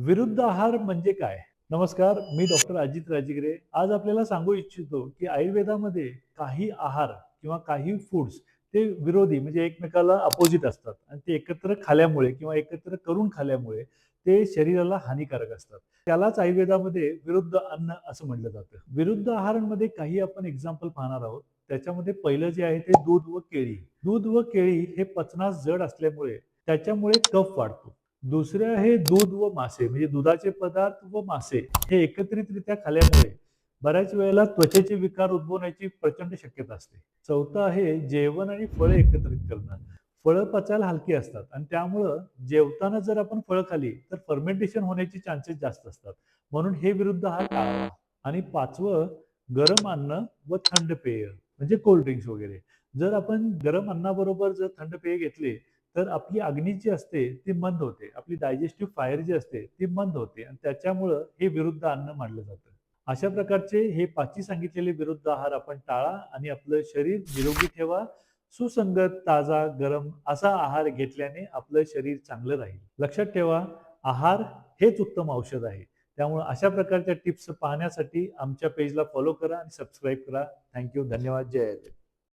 विरुद्ध आहार म्हणजे काय? नमस्कार, मी डॉक्टर अजित राजगिरे. आज आपल्याला सांगू इच्छितो, की आयुर्वेदामध्ये काही आहार किंवा काही फूड्स ते विरोधी म्हणजे एकमेकाला अपोझिट असतात आणि ते एकत्र खाल्ल्यामुळे किंवा एकत्र करून खाल्ल्यामुळे ते शरीराला हानिकारक असतात. त्यालाच आयुर्वेदामध्ये विरुद्ध अन्न असं म्हटलं जातं. विरुद्ध आहारांमध्ये काही आपण एक्झाम्पल पाहणार आहोत. त्याच्यामध्ये पहिलं जे आहे ते दूध व केळी. दूध व केळी हे पचनास जड असल्यामुळे त्याच्यामुळे कफ वाढतो. दुसरे आहे दूध व मासे म्हणजे दुधाचे पदार्थ व मासे हे एकत्रितरित्या खाल्ल्यामुळे बऱ्याच वेळेला त्वचेचे विकार उद्भवण्याची प्रचंड शक्यता असते. चौथं आहे जेवण आणि फळे एकत्रित करणं. फळं पचायला हलकी असतात आणि त्यामुळं जेवताना जर आपण फळं खाल्ली तर फर्मेंटेशन होण्याचे चान्सेस जास्त असतात. म्हणून हे विरुद्ध आहार टाळावा. आणि पाचवं गरम अन्न व थंड पेय म्हणजे कोल्ड ड्रिंक्स वगैरे. जर आपण गरम अन्नाबरोबर जर थंड पेय घेतले तर आपली अग्नी जी असते ती मंद होते. आपली डायजेस्टिव्ह फायर जी असते ती मंद होते आणि त्याच्यामुळं हे विरुद्ध अन्न मानलं जातं. अशा प्रकारचे हे 5ही सांगितलेले विरुद्ध आहार आपण टाळा आणि आपलं शरीर निरोगी ठेवा. सुसंगत, ताजा, गरम असा आहार घेतल्याने आपलं शरीर चांगलं राहील. लक्षात ठेवा, आहार हेच उत्तम औषध आहे. त्यामुळे अशा प्रकारच्या टिप्स पाहण्यासाठी आमच्या पेजला फॉलो करा आणि सबस्क्राईब करा. थँक धन्यवाद. जय हिंद.